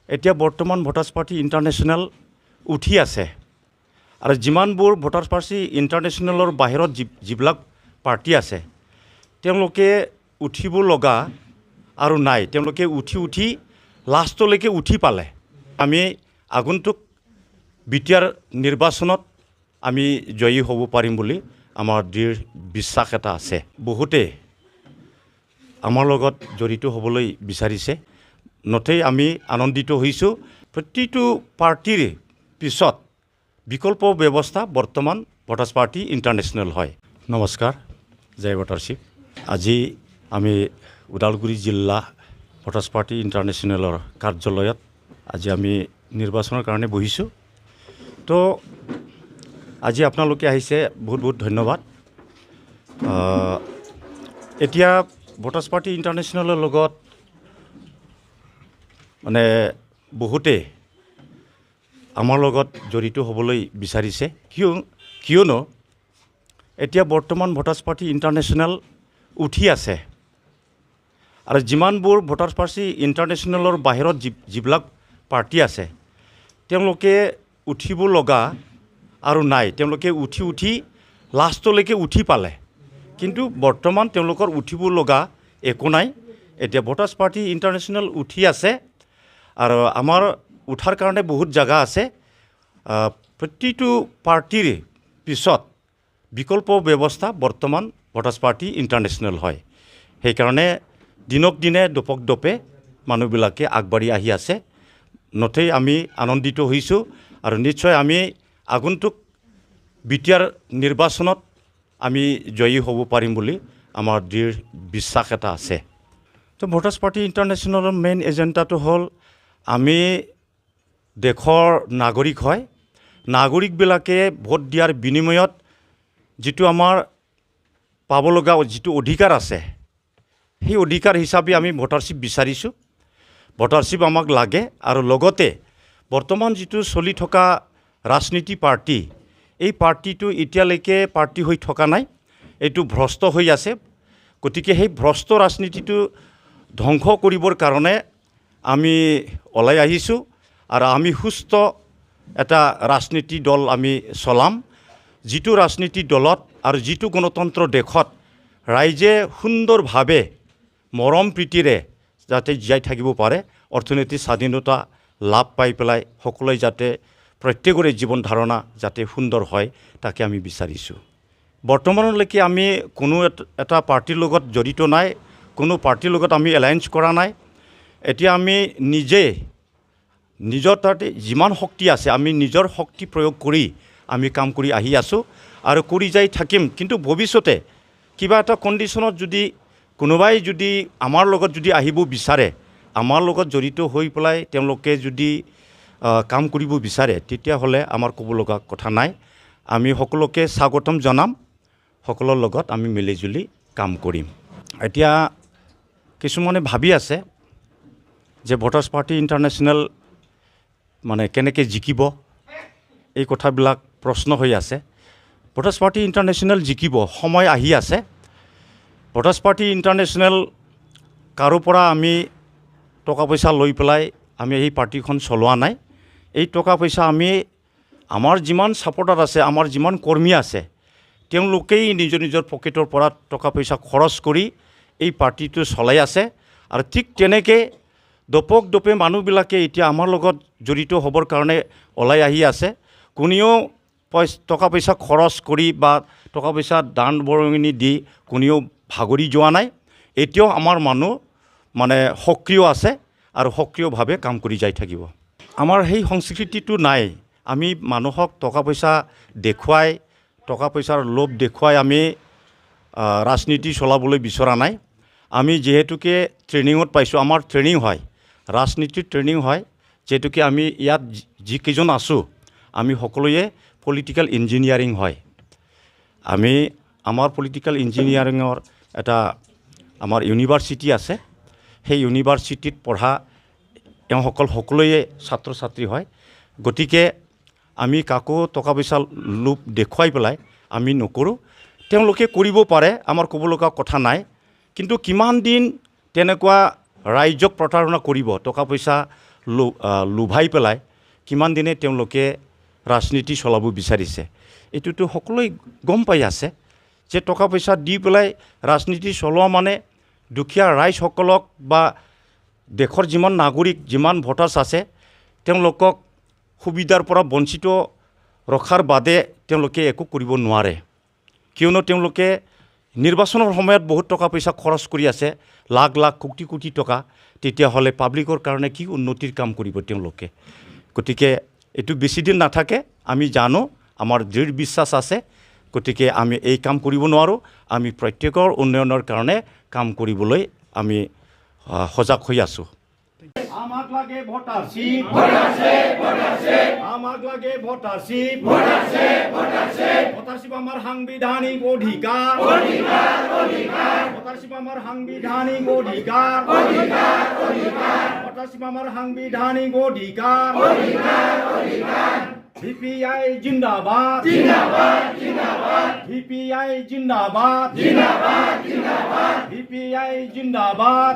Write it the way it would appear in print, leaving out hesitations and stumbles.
এতিয়া বৰ্তমান voters party international উঠি আছে আৰু যিমানবোৰ ভোটাৰ্ছ পাৰ্টি ইণ্টাৰনেশ্যনেলৰ বাহিৰত যিবিলাক পাৰ্টি আছে তেওঁলোকে উঠিব লগা আৰু নাই, তেওঁলোকে উঠি লাষ্টলৈকে উঠি পালে। আমি আগন্তুক বিটিআৰ নিৰ্বাচনত আমি জয়ী হ'ব পাৰিম বুলি আমাৰ দৃঢ় বিশ্বাস এটা আছে। বহুতে আমাৰ লগত জড়িত হ'বলৈ বিচাৰিছে, নথৈ আমি আনন্দিত হৈছোঁ। প্ৰতিটো পাৰ্টিৰ পিছত বিকল্প ব্যৱস্থা বৰ্তমান ভোটাৰ্ছ পাৰ্টি ইণ্টাৰনেশ্যনেল হয়। নমস্কাৰ, জয় ভোটাৰশ্বিপ। আজি আমি ওদালগুৰি জিলা ভোটাৰ্ছ পাৰ্টি ইণ্টাৰনেশ্যনেলৰ কাৰ্যালয়ত আজি আমি নিৰ্বাচনৰ কাৰণে বহিছোঁ। তো আজি আপোনালোকে আহিছে, বহুত বহুত ধন্যবাদ। এতিয়া ভোটাৰ্ছ পাৰ্টি ইণ্টাৰনেশ্যনেলৰ লগত মানে বহুতে আমাৰ লগত জড়িত হ'বলৈ বিচাৰিছে, কিয়নো এতিয়া বৰ্তমান ভোটাৰ্ছ পাৰ্টি ইণ্টাৰনেশ্যনেল উঠি আছে আৰু যিমানবোৰ ভোটাৰ্ছ পাৰ্টি ইণ্টাৰনেশ্যনেলৰ বাহিৰত যিবিলাক পাৰ্টি আছে তেওঁলোকে উঠিব লগা আৰু নাই, তেওঁলোকে উঠি লাষ্টলৈকে উঠি পালে। কিন্তু বৰ্তমান তেওঁলোকৰ উঠিব লগা একো নাই। এতিয়া ভোটাৰ্ছ পাৰ্টি ইণ্টাৰনেশ্যনেল উঠি আছে আৰু আমাৰ উঠাৰ কাৰণে বহুত জাগা আছে। প্ৰতিটো পাৰ্টিৰ পিছত বিকল্প ব্যৱস্থা বৰ্তমান ভোটাৰ্ছ পাৰ্টি ইণ্টাৰনেশ্যনেল হয়। সেইকাৰণে দিনক দিনে দপক দপে মানুহবিলাকে আগবাঢ়ি আহি আছে, নথৈ আমি আনন্দিত হৈছোঁ আৰু নিশ্চয় আমি আগন্তুক বিটিআৰ নিৰ্বাচনত আমি জয়ী হ'ব পাৰিম বুলি আমাৰ দৃঢ় বিশ্বাস এটা আছে। তো ভোটাৰ্ছ পাৰ্টি ইণ্টাৰনেশ্যনেলৰ মেইন এজেণ্ডাটো হ'ল আমি দেশৰ নাগৰিক হয়, নাগৰিকবিলাকে ভোট দিয়াৰ বিনিময়ত যিটো আমাৰ পাব লগা যিটো অধিকাৰ আছে সেই অধিকাৰ হিচাপে আমি ভোটাৰশ্বিপ বিচাৰিছোঁ। ভোটাৰশ্বিপ আমাক লাগে আৰু লগতে বৰ্তমান যিটো চলি থকা ৰাজনীতি পাৰ্টি, এই পাৰ্টিটো এতিয়ালৈকে পাৰ্টি হৈ থকা নাই, এইটো ভ্ৰষ্ট হৈ আছে। গতিকে সেই ভ্ৰষ্ট ৰাজনীতিটো ধ্বংস কৰিবৰ কাৰণে আমি ওলাই আহিছোঁ আৰু আমি সুস্থ এটা ৰাজনীতি দল আমি চলাম, যিটো ৰাজনীতি দলত আৰু যিটো গণতন্ত্ৰ দেশত ৰাইজে সুন্দৰভাৱে মৰম প্ৰীতিৰে যাতে জীয়াই থাকিব পাৰে, অৰ্থনৈতিক স্বাধীনতা লাভ পাই পেলাই সকলোৱে যাতে প্ৰত্যেকৰে জীৱন ধাৰণা যাতে সুন্দৰ হয়, তাকে আমি বিচাৰিছোঁ। বৰ্তমানলৈকে আমি কোনো এটা পাৰ্টিৰ লগত জড়িত নাই, কোনো পাৰ্টিৰ লগত আমি এলায়েন্স কৰা নাই। এতিয়া আমি নিজৰ তাতে যিমান শক্তি আছে আমি নিজৰ শক্তি প্ৰয়োগ কৰি আমি কাম কৰি আহি আছোঁ আৰু কৰি যাই থাকিম। কিন্তু ভৱিষ্যতে কিবা এটা কণ্ডিশ্যনত যদি কোনোবাই যদি আমাৰ লগত যদি আহিব বিচাৰে, আমাৰ লগত জড়িত হৈ পেলাই তেওঁলোকে যদি কাম কৰিব বিচাৰে, তেতিয়াহ'লে আমাৰ ক'ব লগা কথা নাই। আমি সকলোকে স্বাগতম জনাম, সকলোৰ লগত আমি মিলিজুলি কাম কৰিম। এতিয়া কিছুমানে ভাবি আছে যে ভোটাৰ্ছ পাৰ্টি ইণ্টাৰনেশ্যনেল মানে কেনেকৈ জিকিব, এই কথাবিলাক প্ৰশ্ন হৈ আছে। ভোটাৰ্ছ পাৰ্টি ইণ্টাৰনেশ্যনেল জিকিব, সময় আহি আছে। ভোটাৰ্ছ পাৰ্টি ইণ্টাৰনেশ্যনেল কাৰো পৰা আমি টকা পইচা লৈ পেলাই আমি এই পাৰ্টিখন চলোৱা নাই। এই টকা পইচা আমি আমাৰ যিমান ছাপৰ্টাৰ আছে, আমাৰ যিমান কৰ্মী আছে, তেওঁলোকেই নিজৰ পকেটৰ পৰা টকা পইচা খৰচ কৰি এই পাৰ্টিটো চলাই আছে। আৰু ঠিক তেনেকৈ দপক দপে মানুহবিলাকে এতিয়া আমাৰ লগত জড়িত হ'বৰ কাৰণে ওলাই আহি আছে। কোনেও টকা পইচা খৰচ কৰি বা টকা পইচা দান বৰঙণি দি কোনেও ভাগৰি যোৱা নাই। এতিয়াও আমাৰ মানুহ মানে সক্ৰিয় আছে আৰু সক্ৰিয়ভাৱে কাম কৰি যাই থাকিব। আমাৰ সেই সংস্কৃতিটো নাই। আমি মানুহক টকা পইচা দেখুৱাই, টকা পইচাৰ লোভ দেখুৱাই আমি ৰাজনীতি চলাবলৈ বিচৰা নাই। আমি যিহেতুকে ট্ৰেইনিঙত পাইছোঁ, আমাৰ ট্ৰেইনিং হয়, ৰাজনীতিৰ ট্ৰেইনিং হয়, যিহেতুকে আমি ইয়াত যিকেইজন আছোঁ আমি সকলোৱে পলিটিকেল ইঞ্জিনিয়াৰিং হয়। আমাৰ পলিটিকেল ইঞ্জিনিয়াৰিঙৰ এটা আমাৰ ইউনিভাৰ্চিটি আছে, সেই ইউনিভাৰ্চিটিত পঢ়া এওঁসকল সকলোৱে ছাত্ৰ ছাত্ৰী হয়। গতিকে আমি কাকো টকা পইচা লোভ দেখুৱাই পেলাই আমি নকৰোঁ। তেওঁলোকে কৰিব পাৰে, আমাৰ ক'ব লগা কথা নাই। কিন্তু কিমান দিন তেনেকুৱা ৰাইজক প্ৰতাৰণা কৰিব, টকা পইচা লোভাই পেলাই কিমান দিনে তেওঁলোকে ৰাজনীতি চলাব বিচাৰিছে এইটোতো সকলোৱে গম পাই আছে যে টকা পইচা দি পেলাই ৰাজনীতি চলোৱা মানে দুখীয়া ৰাইজসকলক বা দেশৰ যিমান নাগৰিক যিমান ভোটাৰ্ছ আছে তেওঁলোকক সুবিধাৰ পৰা বঞ্চিত ৰখাৰ বাদে তেওঁলোকে একো কৰিব নোৱাৰে কিয়নো তেওঁলোকে নিৰ্বাচনৰ সময়ত বহুত টকা পইচা খৰচ কৰি আছে লাখ লাখ কোটি কোটি টকা তেতিয়াহ'লে পাব্লিকৰ কাৰণে কি উন্নতিৰ কাম কৰিব তেওঁলোকে গতিকে এইটো বেছি দিন নাথাকে আমি জানো আমাৰ দৃঢ় বিশ্বাস আছে গতিকে আমি এই কাম কৰিব নোৱাৰোঁ আমি প্ৰত্যেকৰ উন্নয়নৰ কাৰণে কাম কৰিবলৈ আমি সজাগ হৈ আছোঁ আমাক লাগে ভোটাৰশ্বিপ আমাক লাগে ভোটাৰশ্বিপ ভোটাৰশ্বিপ আমাৰ সাংবিধানিক অধিকাৰ ভোটাৰশ্বিপ আমাৰ সাংবিধানিক অধিকাৰ ভোটাৰশ্বিপ আমাৰ সাংবিধানিক অধিকাৰ VPI জিন্দাবাদ VPI জিন্দাবাদ VPI জিন্দাবাদ